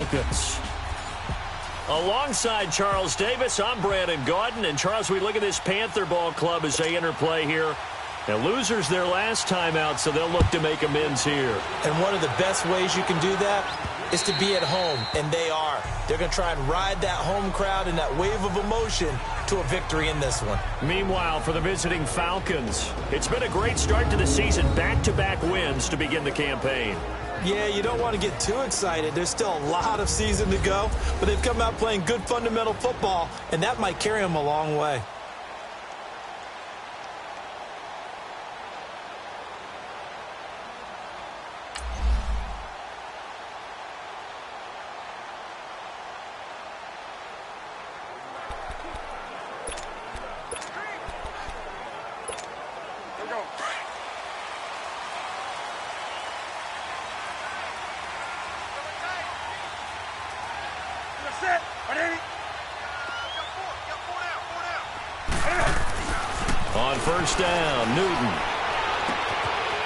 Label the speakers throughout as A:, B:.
A: Falcons. Alongside Charles Davis, I'm Brandon Gaudin. And, Charles, we look at this Panther ball club as they interplay here. And losers their last time out, so they'll look to make amends here.
B: And one of the best ways you can do that is to be at home, and they are. They're going to try and ride that home crowd and that wave of emotion to a victory in this one.
A: Meanwhile, for the visiting Falcons, it's been a great start to the season. Back-to-back wins to begin the campaign.
B: Yeah, you don't want to get too excited. There's still a lot of season to go, but they've come out playing good fundamental football, and that might carry them a long way.
A: On first down, Newton.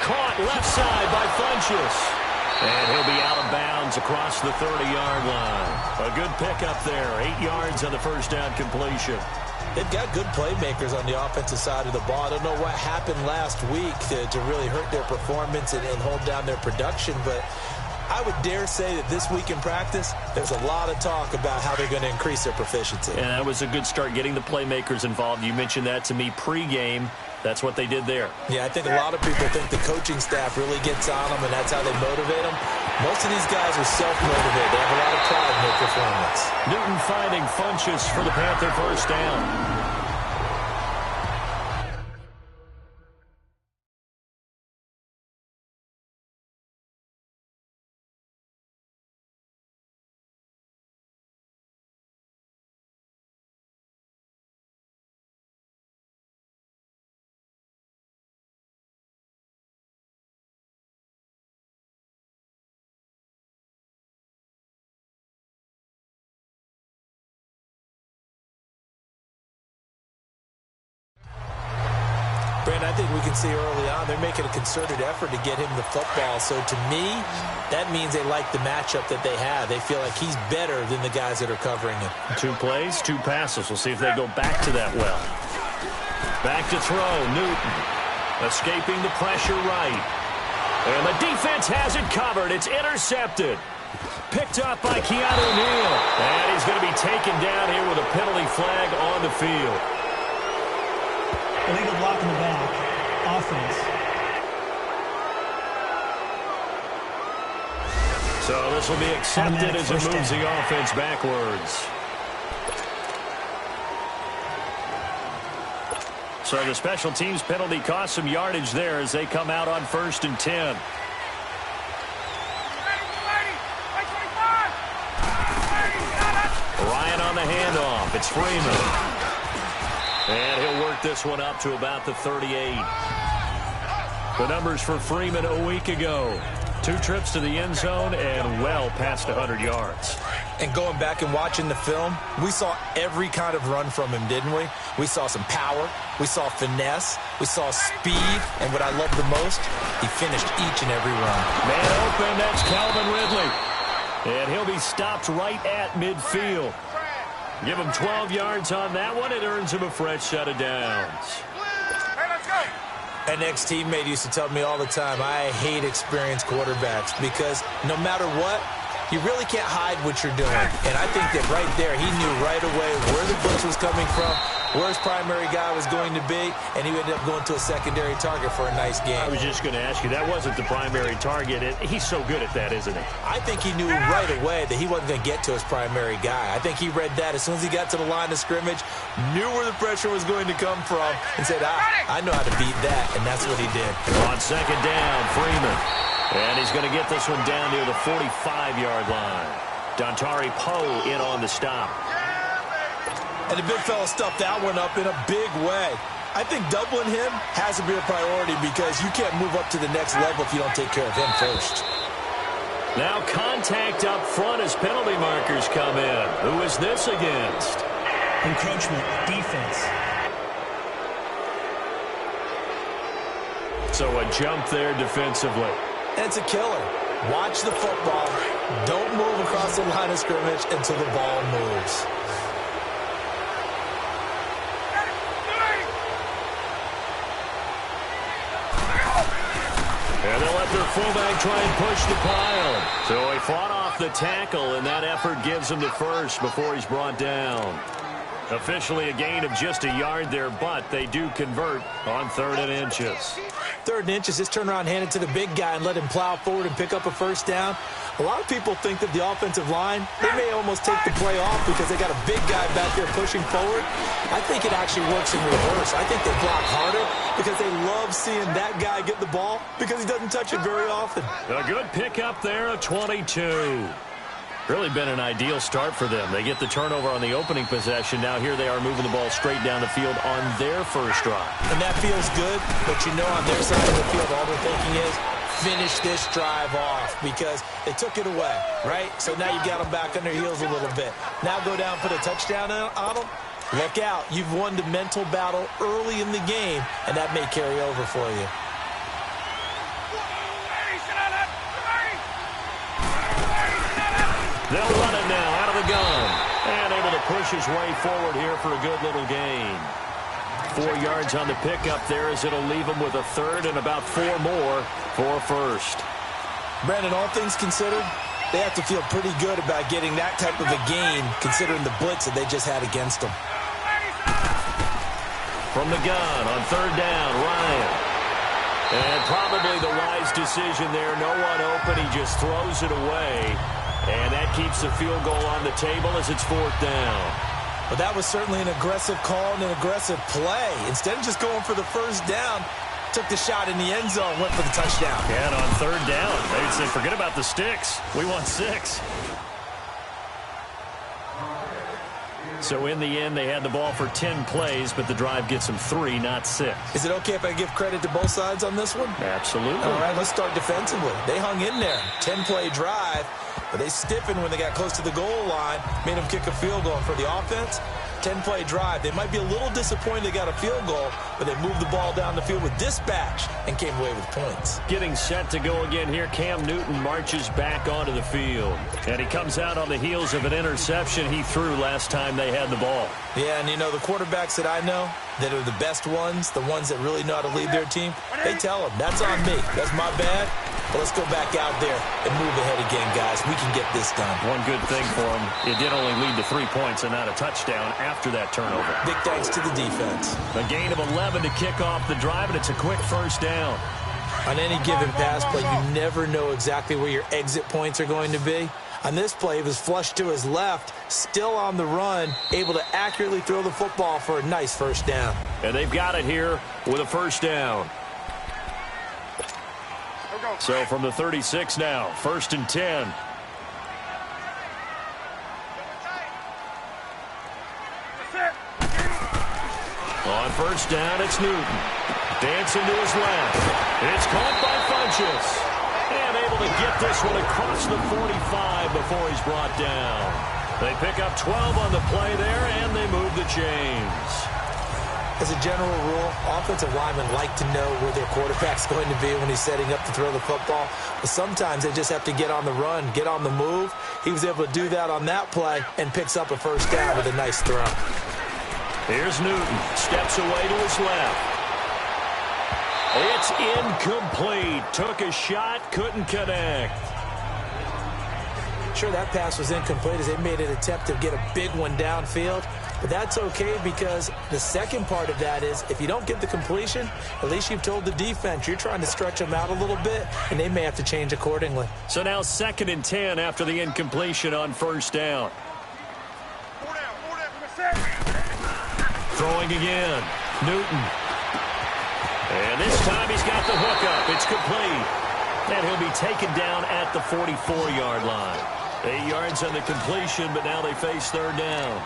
A: Caught left side by Funchess. And he'll be out of bounds across the 30-yard line. A good pickup there. 8 yards on the first down completion.
B: They've got good playmakers on the offensive side of the ball. I don't know what happened last week to really hurt their performance and hold down their production, but I would dare say that this week in practice, there's a lot of talk about how they're going to increase their proficiency.
A: And that was a good start, getting the playmakers involved. You mentioned that to me pregame. That's what they did there.
B: Yeah, I think a lot of people think the coaching staff really gets on them, and that's how they motivate them. Most of these guys are self-motivated. They have a lot of pride in their performance.
A: Newton finding Funchess for the Panther first down.
B: Brandon, I think we can see early on they're making a concerted effort to get him the football. So to me, that means they like the matchup that they have. They feel like he's better than the guys that are covering him.
A: 2 plays, 2 passes. We'll see if they go back to that well. Back to throw, Newton. Escaping the pressure right. And the defense has it covered. It's intercepted. Picked up by Keanu Neal. And he's going to be taken down here with a penalty flag on the field.
C: Illegal block in the back. Offense.
A: So this will be accepted as it moves the offense backwards. So the special teams penalty cost some yardage there as they come out on 1st and 10. Ryan on the handoff. It's Freeman. And he'll work this one up to about the 38. The numbers for Freeman a week ago. 2 trips to the end zone and well past 100 yards.
B: And going back and watching the film, we saw every kind of run from him, didn't we? We saw some power. We saw finesse. We saw speed. And what I love the most, he finished each and every run.
A: Man open, that's Calvin Ridley. And he'll be stopped right at midfield. Give him 12 yards on that one. It earns him a fresh set of downs.
B: An ex-teammate used to tell me all the time, I hate experienced quarterbacks because no matter what, you really can't hide what you're doing. And I think that right there, he knew right away where the blitz was coming from, where his primary guy was going to be, and he ended up going to a secondary target for a nice game.
A: I was just going to ask you, that wasn't the primary target. He's so good at that, isn't he?
B: I think he knew right away that he wasn't going to get to his primary guy. I think he read that as soon as he got to the line of scrimmage, knew where the pressure was going to come from, and said, I know how to beat that, and that's what he did.
A: On 2nd down, Freeman. And he's going to get this one down near the 45-yard line. Dontari Poe in on the stop.
B: And the big fella stuffed that one up in a big way. I think doubling him has to be a priority because you can't move up to the next level if you don't take care of him first.
A: Now contact up front as penalty markers come in. Who is this against?
C: Encroachment, defense.
A: So a jump there defensively.
B: And it's a killer. Watch the football. Don't move across the line of scrimmage until the ball moves.
A: And they'll let their fullback try and push the pile. So he fought off the tackle, and that effort gives him the first before he's brought down. Officially a gain of just a yard there, but they do convert on 3rd and inches.
B: 3rd and inches, just turn around, hand it to the big guy, and let him plow forward and pick up a first down. A lot of people think that the offensive line, they may almost take the play off because they got a big guy back there pushing forward. I think it actually works in reverse. I think they block harder because they love seeing that guy get the ball because he doesn't touch it very often.
A: A good pickup there, a 22. Really been an ideal start for them. They get the turnover on the opening possession. Now here they are moving the ball straight down the field on their first drive.
B: And that feels good, but you know on their side of the field all they're thinking is finish this drive off because they took it away, right? So now you got them back on their heels a little bit. Now go down, put a touchdown on them. Look out. You've won the mental battle early in the game, and that may carry over for you.
A: They'll run it now out of the gun. And able to push his way forward here for a good little gain. 4 yards on the pickup there as it'll leave him with a 3rd and about 4 more for first.
B: Brandon, all things considered, they have to feel pretty good about getting that type of a gain considering the blitz that they just had against them.
A: From the gun on 3rd down, Ryan. And probably the wise decision there. No one open. He just throws it away. And that keeps the field goal on the table as it's 4th down.
B: But that was certainly an aggressive call and an aggressive play. Instead of just going for the first down, took the shot in the end zone, went for the touchdown.
A: Yeah, and on 3rd down, they'd say, forget about the sticks. We want 6. So in the end, they had the ball for 10 plays, but the drive gets them 3, not 6.
B: Is it okay if I give credit to both sides on this one?
A: Absolutely.
B: All right, let's start defensively. They hung in there. 10-play drive, but they stiffened when they got close to the goal line, made them kick a field goal. For the offense, 10-play drive. They might be a little disappointed they got a field goal, but they moved the ball down the field with dispatch and came away with points.
A: Getting set to go again here, Cam Newton marches back onto the field. And he comes out on the heels of an interception he threw last time they had the ball.
B: Yeah, and you know, the quarterbacks that I know that are the best ones, the ones that really know how to lead their team, they tell them, that's on me. That's my bad. But let's go back out there and move ahead again, guys. We can get this done.
A: One good thing for him, it did only lead to 3 points and not a touchdown after that turnover.
B: Big thanks to the defense.
A: A gain of 11 to kick off the drive, and it's a quick first down.
B: On any given pass play, you never know exactly where your exit points are going to be. On this play, it was flushed to his left, still on the run, able to accurately throw the football for a nice first down.
A: And they've got it here with a first down. So from the 36 now, 1st and 10. On first down, it's Newton. Dancing to his left. It's caught by Funchess. And able to get this one across the 45 before he's brought down. They pick up 12 on the play there, and they move the chains.
B: As a general rule, offensive linemen like to know where their quarterback's going to be when he's setting up to throw the football. But sometimes they just have to get on the run, get on the move. He was able to do that on that play and picks up a first down with a nice throw.
A: Here's Newton. Steps away to his left. It's incomplete. Took a shot, couldn't connect.
B: Sure, that pass was incomplete as they made an attempt to get a big one downfield. But that's okay because the second part of that is if you don't get the completion, at least you've told the defense you're trying to stretch them out a little bit, and they may have to change accordingly.
A: So now 2nd and 10 after the incompletion on first down. Throwing again. Newton. And this time he's got the hookup. It's complete. And he'll be taken down at the 44-yard line. 8 yards on the completion, but now they face 3rd down.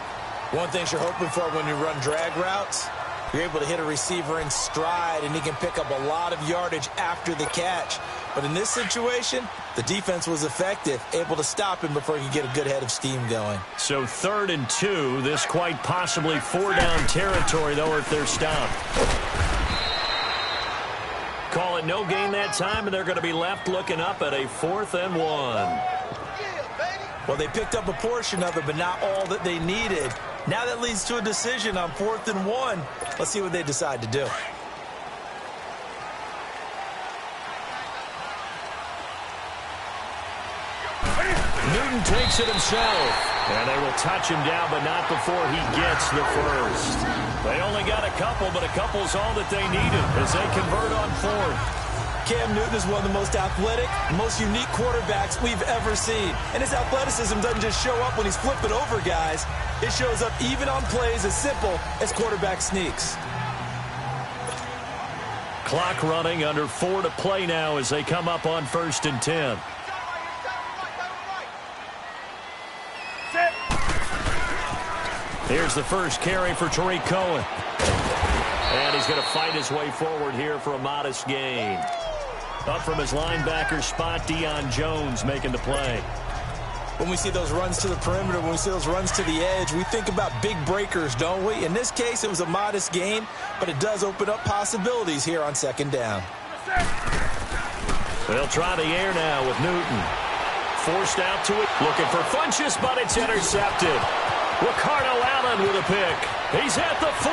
B: One thing you're hoping for when you run drag routes, you're able to hit a receiver in stride, and he can pick up a lot of yardage after the catch. But in this situation, the defense was effective, able to stop him before he could get a good head of steam going.
A: So 3rd and 2, this quite possibly 4-down territory, though, if they're stopped. Call it but no gain that time, and they're going to be left looking up at a 4th and 1.
B: Well, they picked up a portion of it, but not all that they needed. Now that leads to a decision on 4th and 1. Let's see what they decide to do.
A: Newton takes it himself, and they will touch him down, but not before he gets the first. They only got a couple, but a couple's all that they needed as they convert on 4th.
B: Cam Newton is one of the most athletic, most unique quarterbacks we've ever seen. And his athleticism doesn't just show up when he's flipping over guys. It shows up even on plays as simple as quarterback sneaks.
A: Clock running, under 4 to play now as they come up on 1st and 10. Here's the first carry for Tariq Cohen. And he's going to fight his way forward here for a modest gain. Up from his linebacker spot, Deion Jones making the play.
B: When we see those runs to the perimeter, when we see those runs to the edge, we think about big breakers, don't we? In this case, it was a modest gain, but it does open up possibilities here on 2nd down.
A: They'll try the air now with Newton. Forced out to it, looking for Funchess, but it's intercepted. Ricardo Allen with a pick. He's at the 40,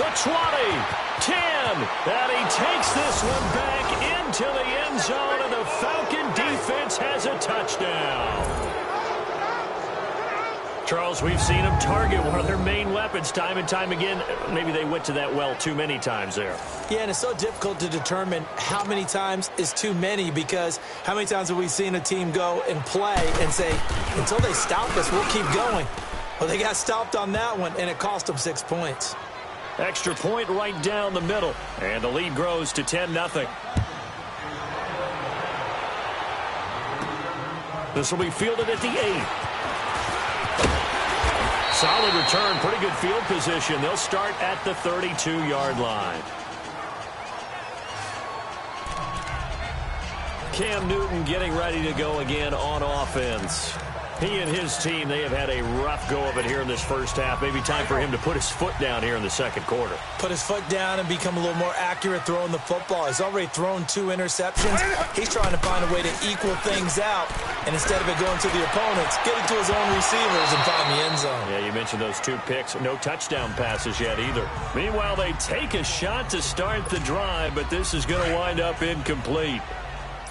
A: the 20, 10, and he takes this one back into the end zone, and the Falcon defense has a touchdown. Charles, we've seen them target one of their main weapons time and time again. Maybe they went to that well too many times there.
B: Yeah, and it's so difficult to determine how many times is too many, because how many times have we seen a team go and play and say, until they stop us, we'll keep going. Well, they got stopped on that one, and it cost them 6 points.
A: Extra point right down the middle, and the lead grows to 10-0. This will be fielded at the 8. Solid return, pretty good field position. They'll start at the 32-yard line. Cam Newton getting ready to go again on offense. He and his team, they have had a rough go of it here in this first half. Maybe time for him to put his foot down here in the second quarter.
B: Put his foot down and become a little more accurate throwing the football. He's already thrown 2 interceptions. He's trying to find a way to equal things out. And instead of it going to the opponents, get it to his own receivers and find the end zone.
A: Yeah, you mentioned those 2 picks. No touchdown passes yet either. Meanwhile, they take a shot to start the drive, but this is going to wind up incomplete.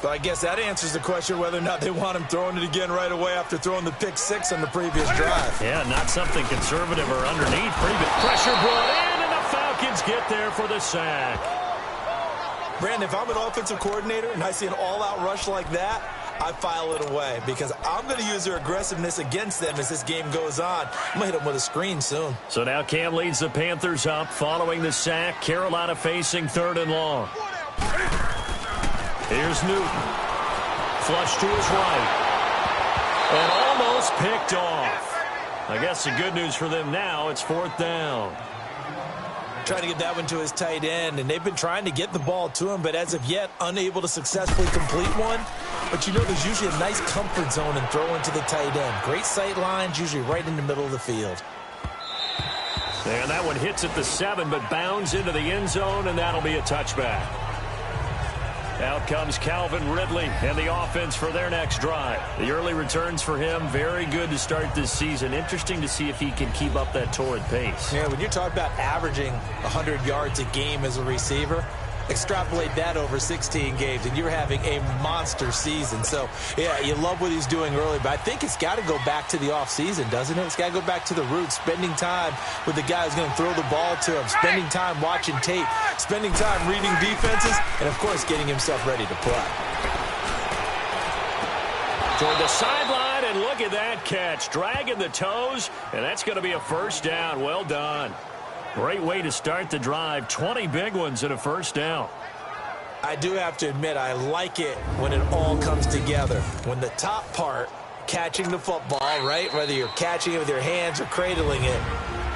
B: But I guess that answers the question whether or not they want him throwing it again right away after throwing the pick 6 on the previous drive.
A: Yeah, not something conservative or underneath. Pretty good pressure brought in, and the Falcons get there for the sack.
B: Brandon, if I'm an offensive coordinator and I see an all-out rush like that, I file it away, because I'm going to use their aggressiveness against them as this game goes on. I'm going to hit them with a screen soon.
A: So now Cam leads the Panthers up following the sack. Carolina facing 3rd and long. Here's Newton. Flush to his right. And almost picked off. I guess the good news for them now, it's 4th down.
B: Trying to get that one to his tight end, and they've been trying to get the ball to him, but as of yet, unable to successfully complete one. But you know, there's usually a nice comfort zone in throwing to the tight end. Great sight lines, usually right in the middle of the field.
A: And that one hits at the 7, but bounds into the end zone, and that'll be a touchback. Out comes Calvin Ridley and the offense for their next drive. The early returns for him, very good to start this season. Interesting to see if he can keep up that torrid pace.
B: Yeah, when you talk about averaging 100 yards a game as a receiver, extrapolate that over 16 games, and you're having a monster season. So, yeah, you love what he's doing early, but I think it's got to go back to the offseason, doesn't it? It's got to go back to the roots, spending time with the guy who's going to throw the ball to him, spending time watching tape, spending time reading defenses, and, of course, getting himself ready to play.
A: Toward the sideline, and look at that catch. Dragging the toes, and that's going to be a 1st down. Well done. Great way to start the drive. 20 big ones and a 1st down.
B: I do have to admit, I like it when it all comes together. When the top part, catching the football, right, whether you're catching it with your hands or cradling it,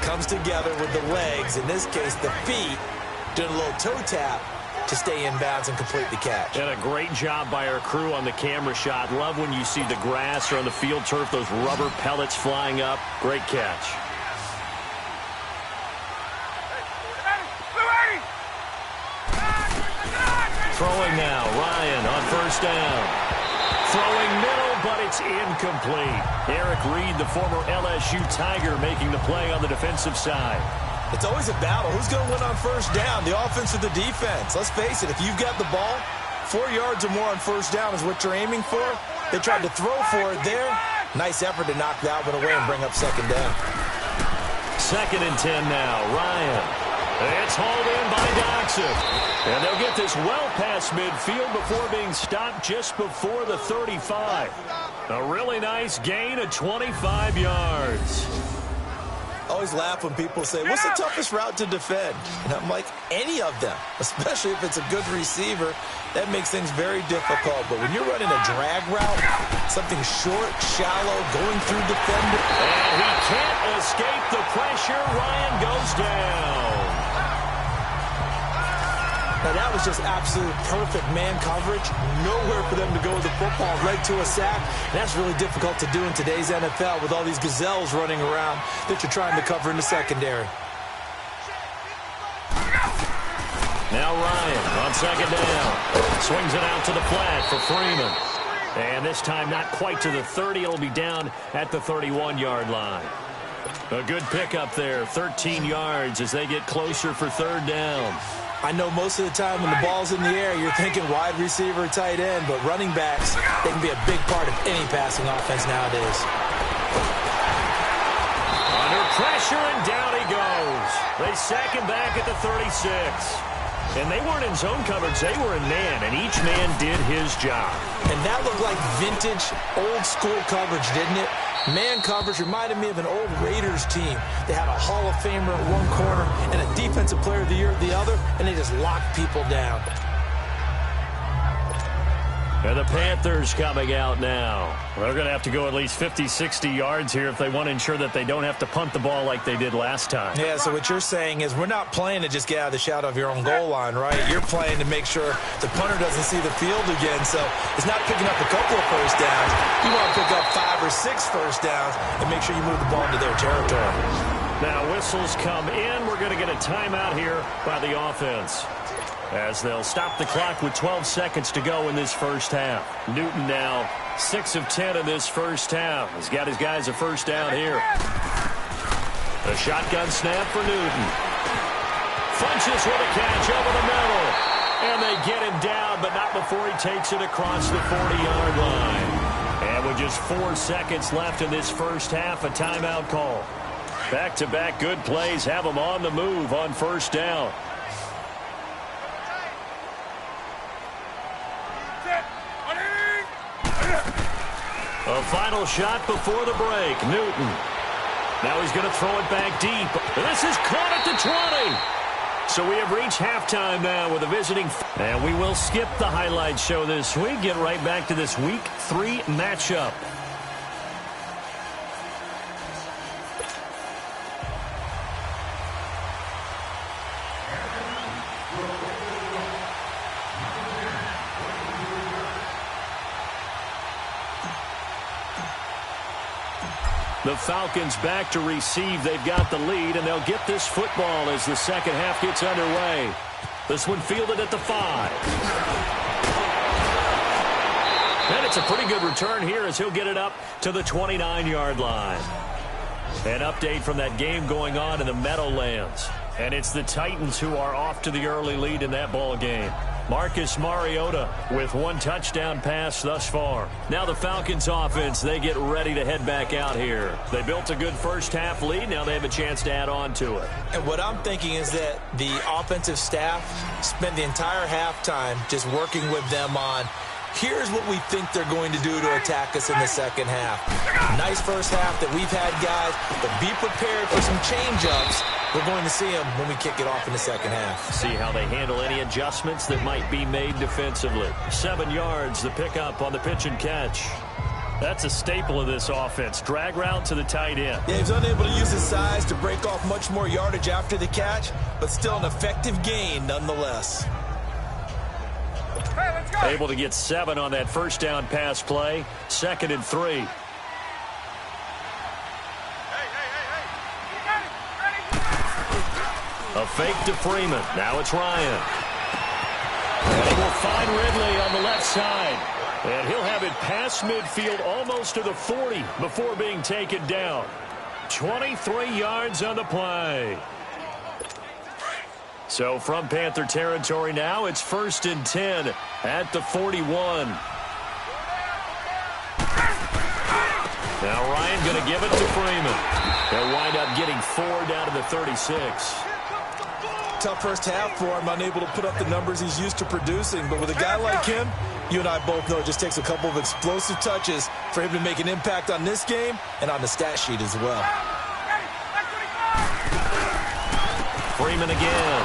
B: comes together with the legs, in this case the feet, doing a little toe tap to stay in bounds and complete the catch.
A: And a great job by our crew on the camera shot. Love when you see the grass or on the field turf, those rubber pellets flying up. Great catch. throwing now. Ryan on first down. Throwing middle, but it's incomplete. Eric Reed, the former LSU Tiger, making the play on the defensive side.
B: It's always a battle. Who's going to win on first down, the offense or the defense? Let's face it, if you've got the ball, 4 yards or more on first down is what you're aiming for. They tried to throw for it there. Nice effort to knock that one away and bring up second down.
A: 2nd and 10 now. Ryan. It's hauled in by Doxson. And they'll get this well past midfield before being stopped just before the 35. A really nice gain of 25 yards.
B: I always laugh when people say, what's the toughest route to defend? And I'm like, any of them, especially if it's a good receiver. That makes things very difficult. But when you're running a drag route, something short, shallow, going through defender.
A: And he can't escape the pressure. Ryan goes down.
B: Now, that was just absolute perfect man coverage. Nowhere for them to go with the football. Led to a sack. And that's really difficult to do in today's NFL with all these gazelles running around that you're trying to cover in the secondary.
A: Now Ryan on second down. Swings it out to the flat for Freeman. And this time not quite to the 30. It'll be down at the 31-yard line. A good pickup there. 13 yards as they get closer for third down.
B: I know most of the time when the ball's in the air, you're thinking wide receiver, tight end, but running backs, they can be a big part of any passing offense nowadays.
A: Under pressure, and down he goes. They sack him back at the 36. And they weren't in zone coverage, they were in man, and each man did his job.
B: And that looked like vintage, old-school coverage, didn't it? Man coverage reminded me of an old Raiders team. They had a Hall of Famer at one corner and a Defensive Player of the Year at the other, and they just locked people down.
A: And the Panthers coming out now. They're going to have to go at least 50, 60 yards here if they want to ensure that they don't have to punt the ball like they did last time.
B: Yeah, so what you're saying is we're not playing to just get out of the shadow of your own goal line, right? You're playing to make sure the punter doesn't see the field again. So it's not picking up a couple of first downs. You want to pick up 5 or 6 first downs and make sure you move the ball into their territory.
A: Now whistles come in. We're going to get a timeout here by the offense, as they'll stop the clock with 12 seconds to go in this first half. Newton now 6 of 10 in this first half. He's got his guys a first down here. A shotgun snap for Newton. Funches with a catch over the middle. And they get him down, but not before he takes it across the 40-yard line. And with just 4 seconds left in this first half, a timeout call. Back-to-back good plays have them on the move on first down. A final shot before the break. Newton. Now he's going to throw it back deep. This is caught at the 20. So we have reached halftime now with a visiting. And we will skip the highlight show this week. Get right back to this Week 3 matchup. The Falcons back to receive. They've got the lead, and they'll get this football as the second half gets underway. This one fielded at the 5. And it's a pretty good return here as he'll get it up to the 29-yard line. An update from that game going on in the Meadowlands. And it's the Titans who are off to the early lead in that ball game. Marcus Mariota with 1 touchdown pass thus far. Now the Falcons offense, they get ready to head back out here. They built a good first half lead. Now they have a chance to add on to it.
B: And what I'm thinking is that the offensive staff spent the entire halftime just working with them on, here's what we think they're going to do to attack us in the second half. Nice first half that we've had, guys, but be prepared for some change-ups. We're going to see them when we kick it off in the second half.
A: See how they handle any adjustments that might be made defensively. 7 yards, the pickup on the pitch and catch. That's a staple of this offense. Drag route to the tight end.
B: Yeah, he's unable to use his size to break off much more yardage after the catch, but still an effective gain nonetheless.
C: Hey, let's go.
A: Able to get 7 on that first down pass play. 2nd and 3. A fake to Freeman. Now it's Ryan. And he will find Ridley on the left side. And he'll have it past midfield almost to the 40 before being taken down. 23 yards on the play. So from Panther territory now, it's 1st and 10 at the 41. Now Ryan going to give it to Freeman. They'll wind up getting 4 down to the 36.
B: Tough first half for him, unable to put up the numbers he's used to producing. But with a guy like him, you and I both know it just takes a couple of explosive touches for him to make an impact on this game and on the stat sheet as well.
A: Freeman again.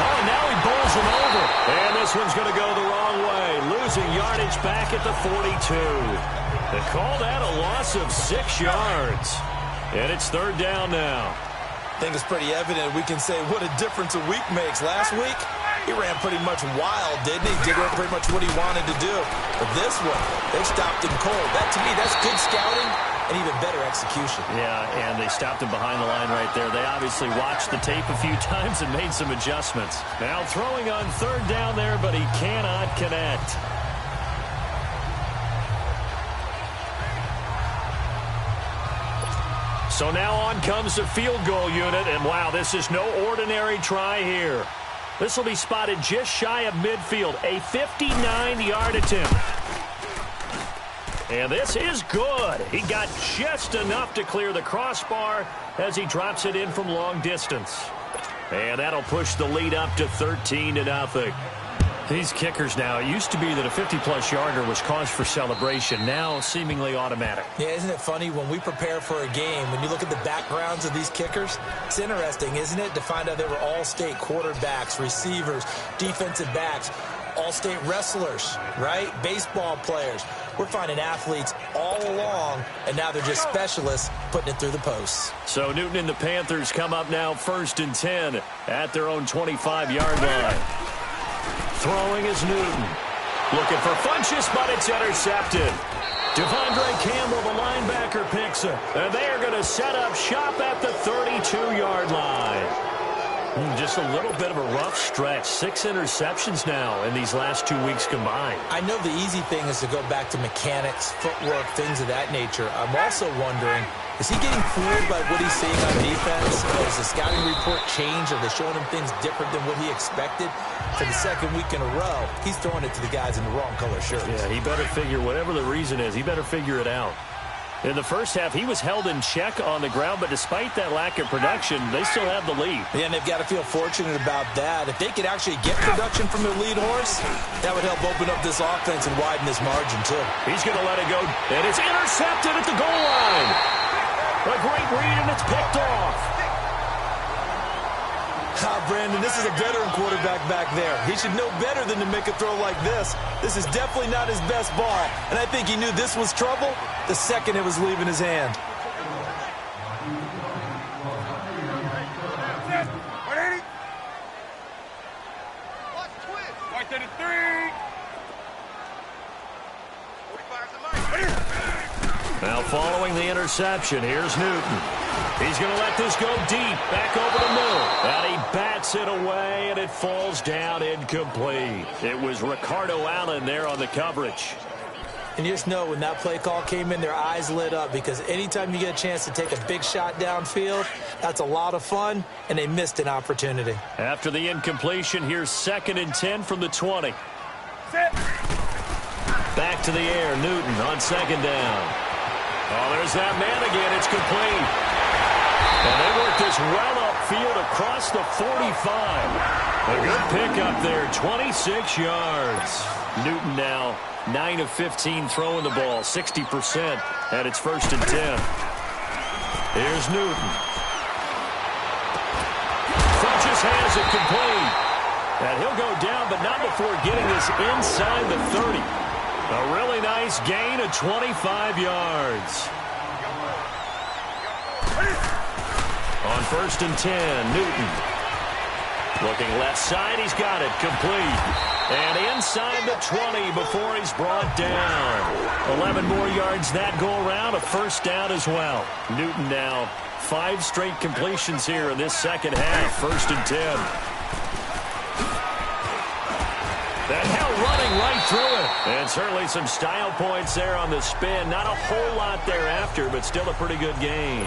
A: Oh, and now he bowls him over. And this one's going to go the wrong way. Losing yardage back at the 42. They call that a loss of 6 yards. And it's 3rd down now.
B: I think it's pretty evident. We can say what a difference a week makes. Last week, he ran pretty much wild, didn't he? Did pretty much what he wanted to do. But this one, they stopped him cold. That, to me, that's good scouting and even better execution.
A: Yeah, and they stopped him behind the line right there. They obviously watched the tape a few times and made some adjustments. Now throwing on 3rd down there, but he cannot connect. So now on comes the field goal unit, and wow, this is no ordinary try here. This will be spotted just shy of midfield, a 59-yard attempt. And this is good. He got just enough to clear the crossbar as he drops it in from long distance. And that'll push the lead up to 13-0. These kickers now, it used to be that a 50-plus yarder was cause for celebration. Now seemingly automatic.
B: Yeah, isn't it funny when we prepare for a game, when you look at the backgrounds of these kickers, it's interesting, isn't it, to find out they were all-state quarterbacks, receivers, defensive backs, all-state wrestlers, right? Baseball players. We're finding athletes all along, and now they're just specialists putting it through the posts.
A: So Newton and the Panthers come up now 1st and 10 at their own 25-yard line. Throwing is Newton. Looking for Funchess, but it's intercepted. Devondre Campbell, the linebacker, picks it. And they are going to set up shop at the 32-yard line. Just a little bit of a rough stretch. 6 interceptions now in these last 2 weeks combined.
B: I know the easy thing is to go back to mechanics, footwork, things of that nature. I'm also wondering, is he getting fooled by what he's seeing on defense? Has the scouting report changed? Are they showing him things different than what he expected? For the 2nd week in a row, he's throwing it to the guys in the wrong color shirts.
A: Yeah, he better figure, whatever the reason is, he better figure it out. In the first half, he was held in check on the ground, but despite that lack of production, they still have the lead.
B: Yeah, and they've got to feel fortunate about that. If they could actually get production from their lead horse, that would help open up this offense and widen this margin, too.
A: He's going to let it go, and it's intercepted at the goal line. A great read, and it's picked off.
B: Brandon, this is a veteran quarterback back there. He should know better than to make a throw like this. This is definitely not his best ball, and I think he knew this was trouble the second it was leaving his hand.
A: Now following the interception, here's Newton. He's going to let this go deep, back over the middle. And he bats it away, and it falls down incomplete. It was Ricardo Allen there on the coverage.
B: And you just know when that play call came in, their eyes lit up, because anytime you get a chance to take a big shot downfield, that's a lot of fun, and they missed an opportunity.
A: After the incompletion, here's 2nd and 10 from the 20. Back to the air, Newton on 2nd down. Oh, there's that man again. It's complete. And they work this well upfield across the 45. A good pickup there, 26 yards. Newton now 9 of 15 throwing the ball, 60%, and it's 1st and 10. Here's Newton. Funchess has it complete. And he'll go down, but not before getting this inside the 30. A really nice gain of 25 yards. On 1st and 10, Newton. Looking left side, he's got it, complete. And inside the 20 before he's brought down. 11 more yards that go around, a 1st down as well. Newton now 5 straight completions here in this 2nd half, 1st and 10.
B: through it.
A: And certainly some style points there on the spin. Not a whole lot thereafter, but still a pretty good gain.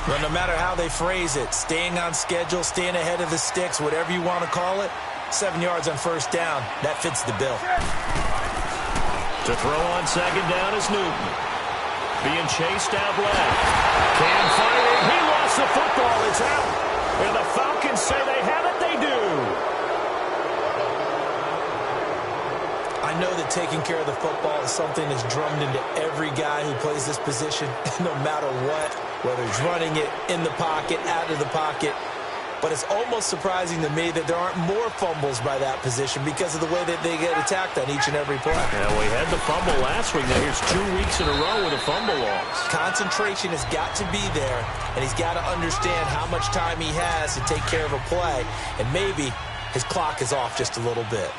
B: Well, no matter how they phrase it, staying on schedule, staying ahead of the sticks, whatever you want to call it, 7 yards on first down, that fits the bill.
A: To throw on second down is Newton. Being chased out left. Cam firing. He lost the football. It's out. And the Falcons say they have it. They do.
B: I know that taking care of the football is something that's drummed into every guy who plays this position, no matter what, whether he's running it, in the pocket, out of the pocket. But it's almost surprising to me that there aren't more fumbles by that position because of the way that they get attacked on each and every play.
A: Yeah, we had the fumble last week. Now here's 2 weeks in a row with a fumble loss.
B: Concentration has got to be there, and he's got to understand how much time he has to take care of a play, and maybe his clock is off just a little bit.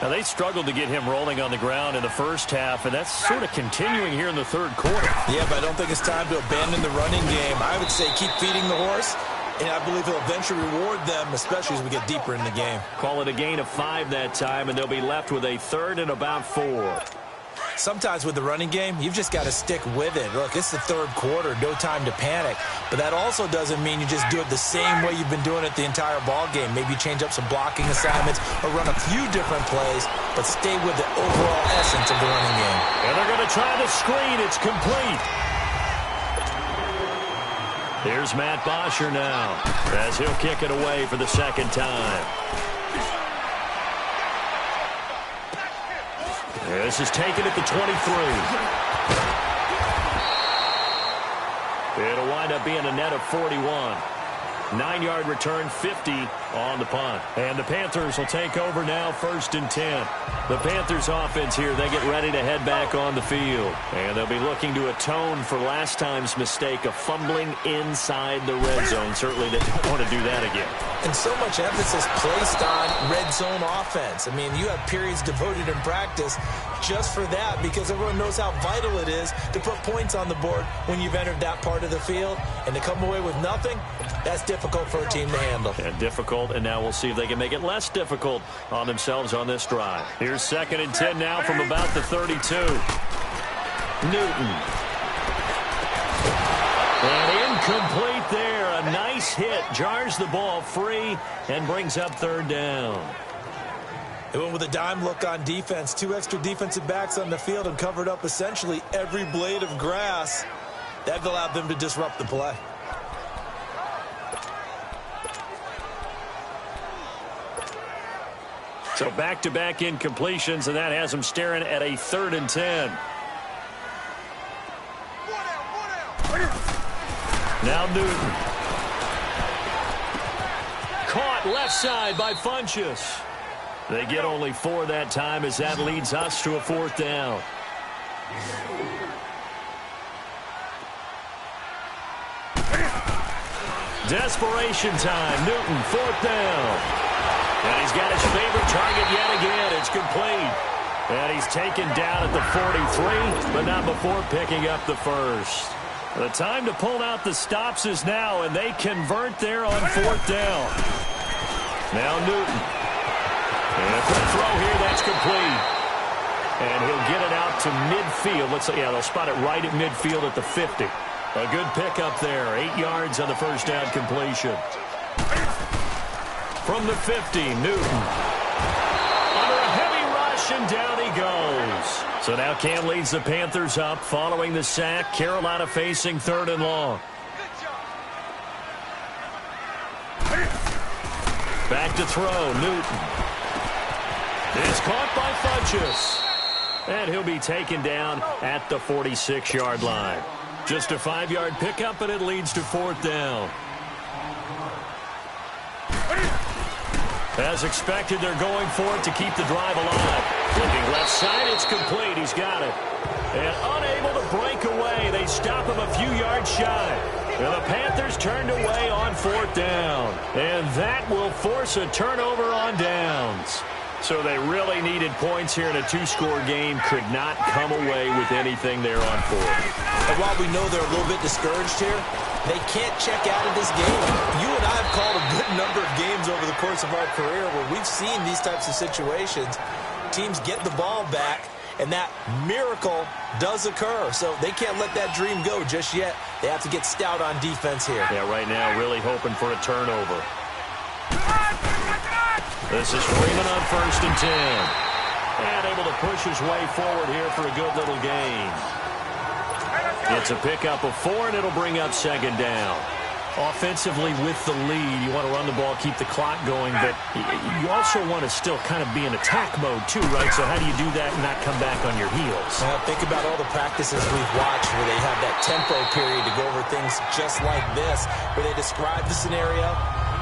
A: Now, they struggled to get him rolling on the ground in the first half, and that's sort of continuing here in the third quarter.
B: Yeah, but I don't think it's time to abandon the running game. I would say keep feeding the horse, and I believe he'll eventually reward them, especially as we get deeper in the game.
A: Call it a gain of 5 that time, and they'll be left with a 3rd and about 4.
B: Sometimes with the running game, you've just got to stick with it. Look, it's the third quarter, no time to panic. But that also doesn't mean you just do it the same way you've been doing it the entire ball game. Maybe change up some blocking assignments or run a few different plays, but stay with the overall essence of the running game.
A: And they're going to try the screen. It's complete. Here's Matt Bosher now as he'll kick it away for the second time. This is taken at the 23. It'll wind up being a net of 41. 9-yard return, 50 on the punt. And the Panthers will take over now, 1st and 10. The Panthers offense here, they get ready to head back on the field. And they'll be looking to atone for last time's mistake of fumbling inside the red zone. Certainly they don't want to do that again.
B: And so much emphasis placed on red zone offense. I mean, you have periods devoted in practice just for that because everyone knows how vital it is to put points on the board when you've entered that part of the field. And to come away with nothing, that's difficult for a team to handle.
A: And difficult, and now we'll see if they can make it less difficult on themselves on this drive. Here's 2nd and 10 now from about the 32. Newton. And incomplete there. A nice hit. Jars the ball free and brings up 3rd down.
B: They went with a dime look on defense. 2 extra defensive backs on the field and covered up essentially every blade of grass. That allowed them to disrupt the play.
A: So back-to-back incompletions, and that has them staring at a 3rd and 10. Now Newton. Caught left side by Funchess. They get only 4 that time as that leads us to a 4th down. Desperation time. Newton, 4th down. And he's got his favorite target yet again. It's complete. And he's taken down at the 43, but not before picking up the first. The time to pull out the stops is now, and they convert there on 4th down. Now Newton. And a quick throw here, that's complete. And he'll get it out to midfield. Looks like, yeah, they'll spot it right at midfield at the 50. A good pickup there. 8 yards on the first down completion. From the 50, Newton. Under a heavy rush, and down he goes. So now Cam leads the Panthers up following the sack. Carolina facing 3rd and long. Back to throw, Newton. It's caught by Funchess. And he'll be taken down at the 46-yard line. Just a 5-yard pickup, and it leads to 4th down. As expected, they're going for it to keep the drive alive. Looking left side, it's complete. He's got it. And unable to break away. They stop him a few yards shy. And the Panthers turned away on 4th down. And that will force a turnover on downs. So they really needed points here in a 2-score game. Could not come away with anything there on 4th.
B: And while we know they're a little bit discouraged here, they can't check out of this game. You and I have called a good number of games over the course of our career where we've seen these types of situations. teams get the ball back, and that miracle does occur. So they can't let that dream go just yet. They have to get stout on defense here.
A: Yeah, right now really hoping for a turnover. This is Freeman on 1st and 10. And able to push his way forward here for a good little gain. It's a pickup of 4, and it'll bring up 2nd down. Offensively with the lead, you want to run the ball, keep the clock going, but you also want to still kind of be in attack mode too, right? So how do you do that and not come back on your heels?
B: Well, think about all the practices we've watched where they have that tempo period to go over things just like this, where they describe the scenario,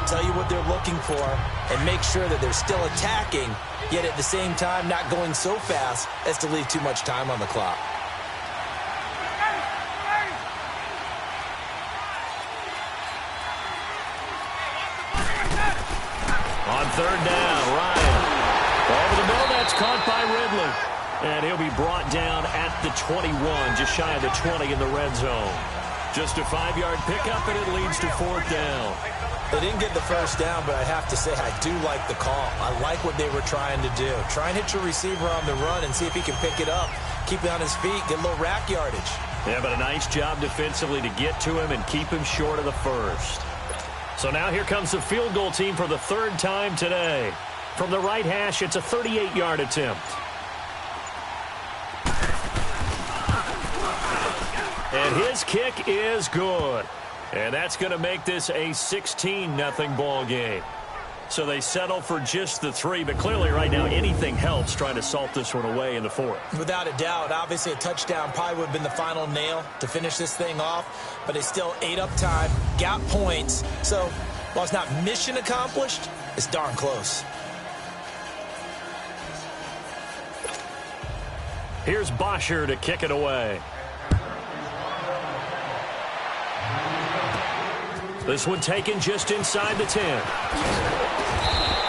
B: tell you what they're looking for, and make sure that they're still attacking, yet at the same time not going so fast as to leave too much time on the clock.
A: On 3rd down, Ryan. Over the middle, that's caught by Ridley. And he'll be brought down at the 21, just shy of the 20 in the red zone. Just a 5-yard pickup, and it leads to 4th down.
B: They didn't get the first down, but I have to say I do like the call. I like what they were trying to do. Try and hit your receiver on the run and see if he can pick it up. Keep it on his feet, get a little rack yardage.
A: Yeah, but a nice job defensively to get to him and keep him short of the first. So now here comes the field goal team for the 3rd time today. From the right hash, it's a 38-yard attempt. And his kick is good. And that's going to make this a 16-0 ball game. So they settle for just the 3, but clearly right now anything helps trying to salt this one away in the 4th.
B: Without a doubt, obviously a touchdown probably would have been the final nail to finish this thing off, but they still ate up time, got points. So while it's not mission accomplished, it's darn close.
A: Here's Bosher to kick it away. This one taken just inside the 10.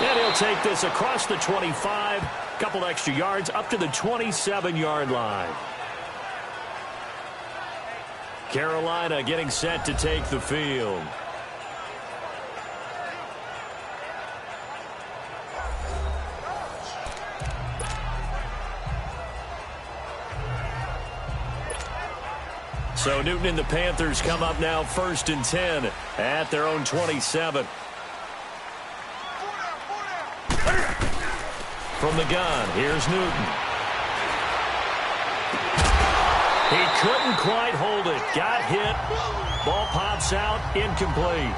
A: And he'll take this across the 25, couple extra yards, up to the 27-yard line. Carolina getting set to take the field. So Newton and the Panthers come up now 1st and 10 at their own 27. From the gun, here's Newton. He couldn't quite hold it. Got hit. Ball pops out, incomplete.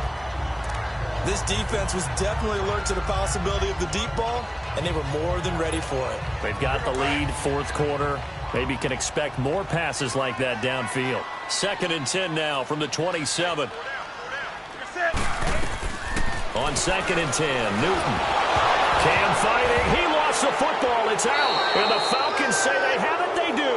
B: This defense was definitely alert to the possibility of the deep ball, and they were more than ready for it.
A: They've got the lead, 4th quarter. Maybe can expect more passes like that downfield. 2nd and 10 now from the 27. On 2nd and 10, Newton. Cam fighting. He lost the football. It's out. And the Falcons say they have it. They do.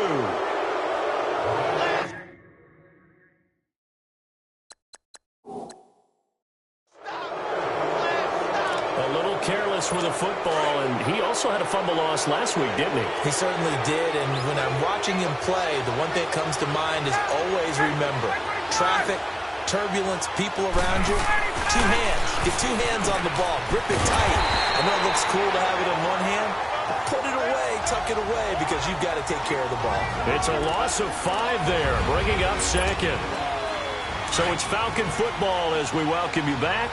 A: A little careless with the football, and he also had a fumble loss last week, didn't he?
B: He certainly did, and when I'm watching him play, the one thing that comes to mind is always remember, traffic, turbulence, people around you, 2 hands. Get 2 hands on the ball. Grip it tight. I know it looks cool to have it in one hand. Put it away, tuck it away, because you've got to take care of the ball.
A: It's a loss of 5 there, bringing up 2nd. So it's Falcon football as we welcome you back.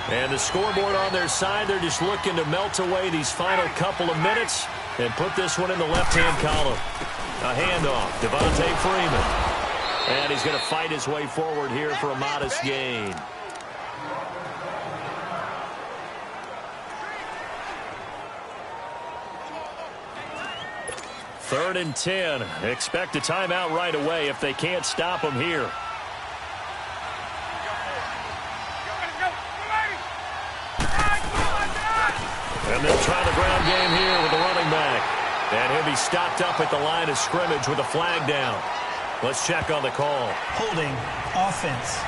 A: And the scoreboard on their side, they're just looking to melt away these final couple of minutes and put this one in the left-hand column. A handoff, Devontae Freeman. And he's going to fight his way forward here for a modest gain. Third and 10. Expect a timeout right away if they can't stop him here. And they'll try the ground game here with the running back. And he'll be stopped up at the line of scrimmage with a flag down. Let's check on the call.
C: Holding, offense.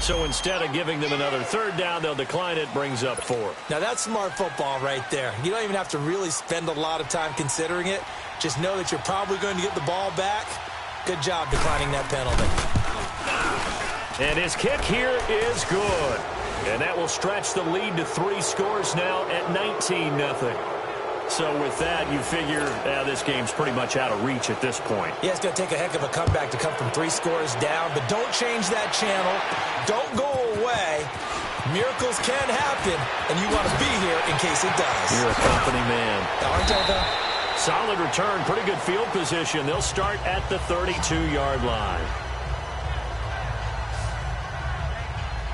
A: So instead of giving them another 3rd down, they'll decline it, brings up 4.
B: Now that's smart football right there. You don't even have to really spend a lot of time considering it. Just know that you're probably going to get the ball back. Good job declining that penalty.
A: And his kick here is good. And that will stretch the lead to 3 scores now at 19-0. So with that, you figure this game's pretty much out of reach at this point.
B: Yeah, it's going to take a heck of a comeback to come from 3 scores down. But don't change that channel. Don't go away. Miracles can happen, and you want to be here in case it does.
A: You're a company man.
B: Aren't I, though?
A: Solid return, pretty good field position. They'll start at the 32-yard line.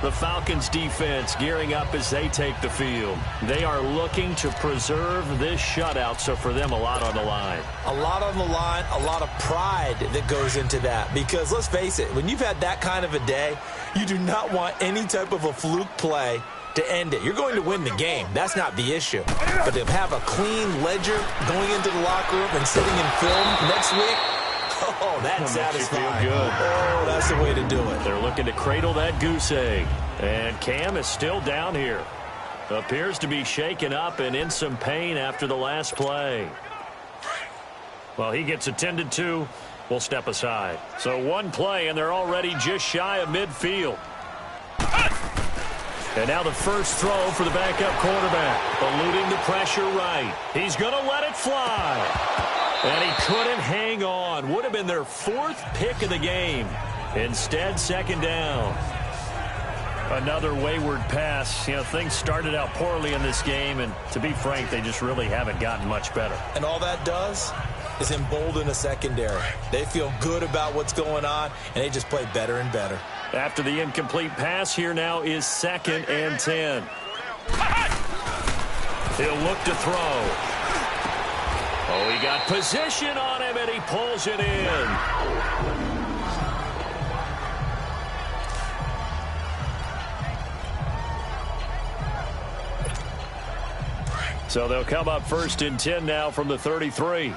A: The Falcons defense gearing up as they take the field. They are looking to preserve this shutout, so for them, a lot on the line.
B: A lot on the line, a lot of pride that goes into that. Because let's face it, when you've had that kind of a day, you do not want any type of a fluke play to end it. You're going to win the game. That's not the issue. But to have a clean ledger going into the locker room and sitting in film next week, oh, that's satisfying.
A: Feel good.
B: Oh, that's the way to do it.
A: They're looking to cradle that goose egg. And Cam is still down here. Appears to be shaken up and in some pain after the last play. Well, he gets attended to. We'll step aside. So one play, and they're already just shy of midfield. And now the first throw for the backup quarterback. Eluding the pressure right. He's going to let it fly. And he couldn't hang on. Would have been their 4th pick of the game. Instead, second down. Another wayward pass. You know, things started out poorly in this game, and to be frank, they just really haven't gotten much better.
B: And all that does is embolden a secondary. They feel good about what's going on, and they just play better and better.
A: After the incomplete pass, here now is 2nd and 10. He'll look to throw. Oh, he got position on him, and he pulls it in. So they'll come up 1st and 10 now from the 33.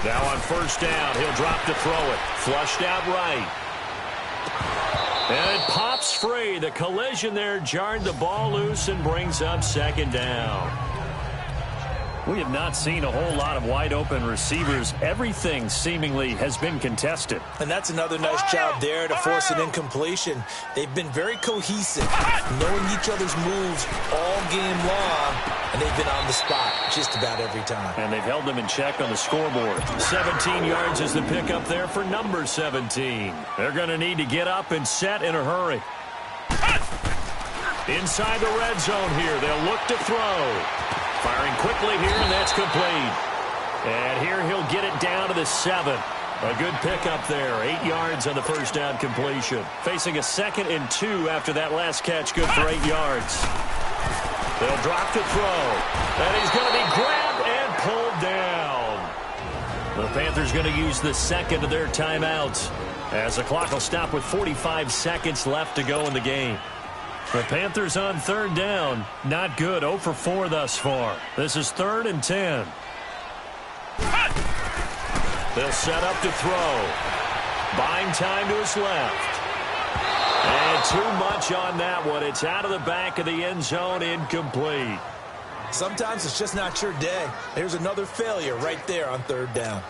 A: Now on 1st down, he'll drop to throw it. Flushed out right. And it pops free. The collision there jarred the ball loose and brings up 2nd down. We have not seen a whole lot of wide-open receivers. Everything seemingly has been contested.
B: And that's another nice job there to force an incompletion. They've been very cohesive, knowing each other's moves all game long, and they've been on the spot just about every time.
A: And they've held them in check on the scoreboard. 17 yards is the pickup there for number 17. They're going to need to get up and set in a hurry. Inside the red zone here, they'll look to throw. Firing quickly here, and that's complete. And here he'll get it down to the 7. A good pickup there. 8 yards on the first down completion. Facing a 2nd and 2 after that last catch. Good for 8 yards. They'll drop to throw. And he's going to be grabbed and pulled down. The Panthers going to use the 2nd of their timeouts, as the clock will stop with 45 seconds left to go in the game. The Panthers on 3rd down. Not good. 0 for 4 thus far. This is 3rd and 10. They'll set up to throw. Buying time to his left. And too much on that one. It's out of the back of the end zone. Incomplete.
B: Sometimes it's just not your day. There's another failure right there on 3rd down.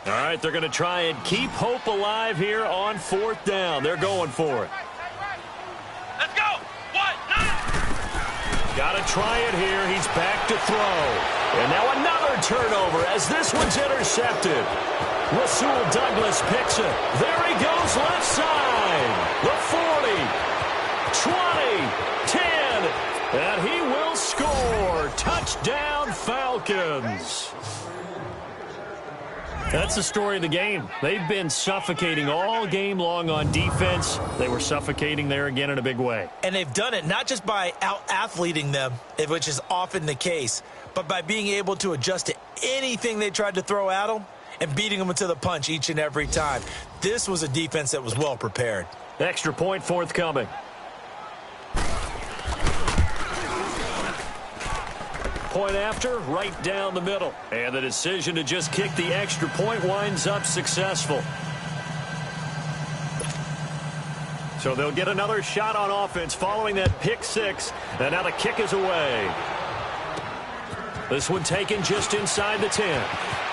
A: All right, they're going to try and keep hope alive here on 4th down. They're going for it.
D: Let's go!
A: Got to try it here. He's back to throw. And now another turnover as this one's intercepted. Rasul Douglas picks it. There he goes left side. The 40, 20, 10, and he will score. Touchdown, Falcons. That's the story of the game. They've been suffocating all game long on defense. They were suffocating there again in a big way.
B: And they've done it not just by out-athleting them, which is often the case, but by being able to adjust to anything they tried to throw at them and beating them to the punch each and every time. This was a defense that was well prepared.
A: Extra point forthcoming. Point after, right down the middle. And the decision to just kick the extra point winds up successful. So they'll get another shot on offense following that pick 6. And now the kick is away. This one taken just inside the 10.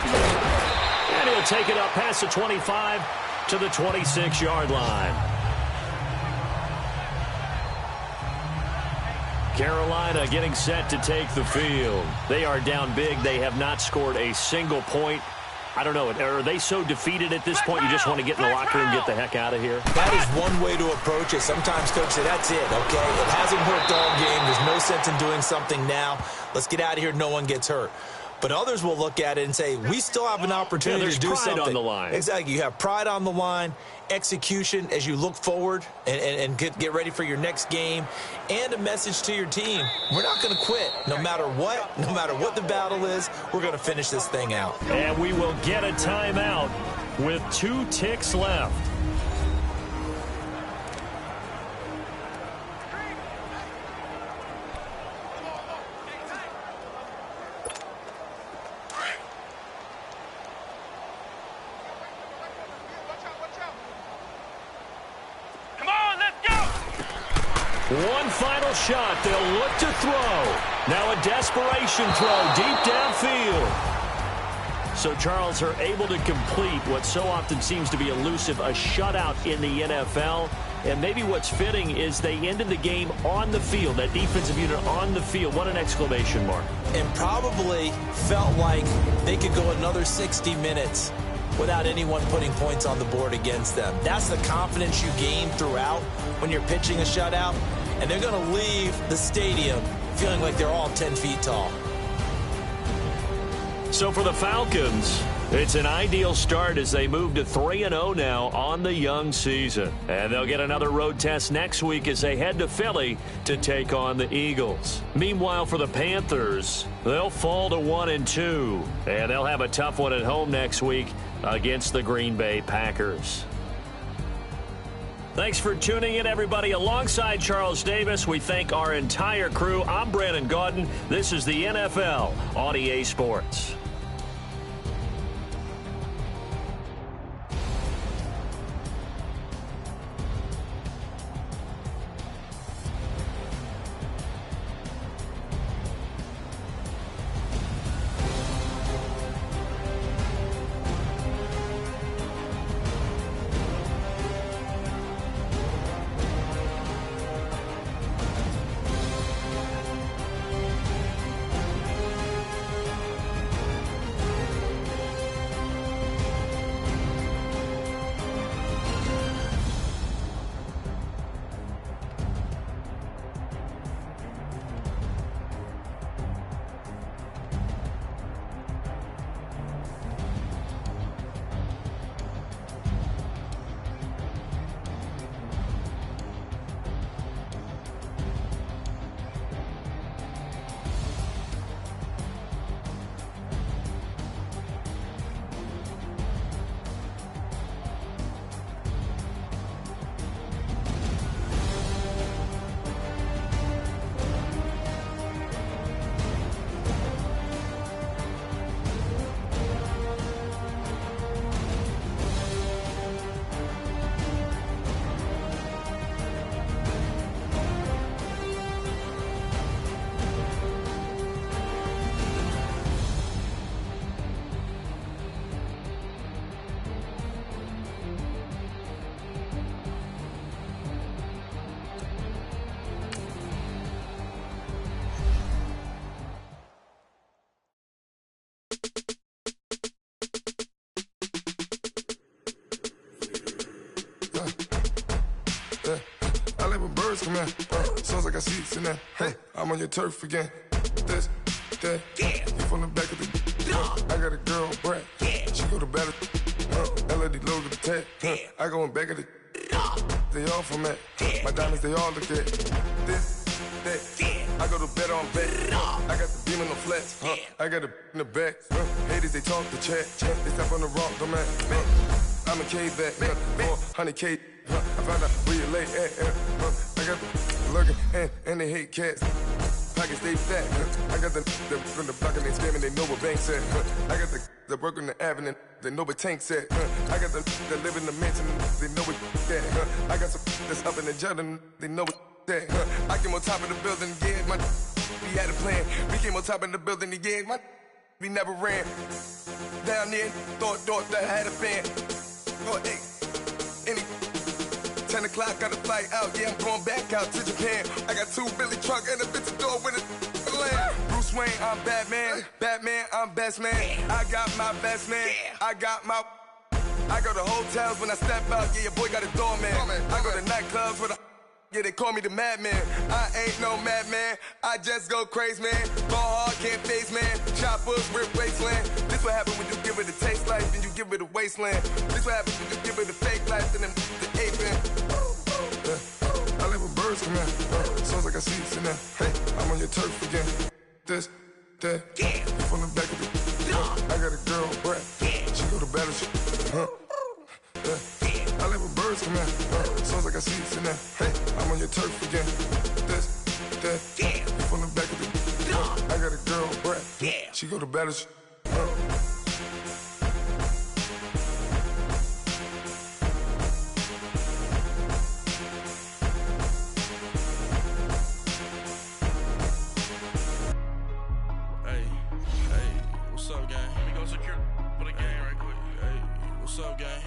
A: And he'll take it up past the 25 to the 26-yard line. Carolina getting set to take the field. They are down big. They have not scored a single point. I don't know. Are they so defeated at this point you just want to get in the locker room and get the heck out of here?
B: That is one way to approach it. Sometimes coach say, that's it, okay? It hasn't worked all game. There's no sense in doing something now. Let's get out of here. No one gets hurt. But others will look at it and say, we still have an opportunity to do
A: pride
B: something.
A: on the line.
B: Exactly. You have pride on the line, execution as you look forward and get ready for your next game, and a message to your team. We're not going to quit. No matter what the battle is, we're going to finish this thing out.
A: And we will get a timeout with 2 ticks left. One final shot. They'll look to throw. Now a desperation throw deep downfield. So, Charles, are able to complete what so often seems to be elusive, a shutout in the NFL. And maybe what's fitting is they ended the game on the field, that defensive unit on the field. What an exclamation mark.
B: And probably felt like they could go another 60 minutes without anyone putting points on the board against them. That's the confidence you gain throughout when you're pitching a shutout. And they're going to leave the stadium feeling like they're all 10 feet tall.
A: So for the Falcons, it's an ideal start as they move to 3-0 now on the young season. And they'll get another road test next week as they head to Philly to take on the Eagles. Meanwhile, for the Panthers, they'll fall to 1-2. And they'll have a tough one at home next week against the Green Bay Packers. Thanks for tuning in, everybody. Alongside Charles Davis, we thank our entire crew. I'm Brandon Gaudin. This is the NFL on EA Sports.
E: I like when birds come in. Sounds like I seats in there. I'm on your turf again. This, that, you from the back of the. I got a girl, Brad. She go to battle. LED logo the tag. I go in back of the. They all from that. My diamonds, they all look at. This, that. I go to bed on bed. I got the beam in the flats. I got a in the back. Haters, they talk the chat. They step on the rock, don't man. I'm a K back. 400K. I found out where you lay at. I got the lurking and they hate cats. Pockets stay fat. I got the from the block and they scamming, they know what banks at. I got the work on the avenue, they know what tanks at. I got the live in the mansion, they know what that. I got some that's up in the jungle, they know what that. I came on top of the building, yeah, my we had a plan. We came on top of the building, yeah, my he never ran. Down there, thought that had a fan. Oh, hey, any 10 o'clock, got a flight out. Yeah, I'm going back out to Japan. I got 2 Billy truck and a bitch door with a land. Bruce Wayne, I'm Batman. Batman, I'm best man. I got my best man. I go to hotels when I step out. Yeah, your boy got a doorman. I go to nightclubs with a. Yeah, they call me the madman. I ain't no madman. I just go crazy, man. Ball hard, can't face, man. Choppers, rip wasteland. This what happen when you give it a taste life, then you give it a wasteland. This what happens when you give it a fake life, and then the ape in. I live with birds come in. Sounds like I see it in there. Hey, I'm on your turf again. This, that. You from the back of the. I got a girl, Brad. She go to battleship. I live with birds come in. Sounds like I see it in there. Hey, I'm on your turf again. This, that. You from the back of the. I got a girl, Brad. She go to battleship.
F: What's up, gang? Let me go secure for the game right quick. Hey, what's up, gang?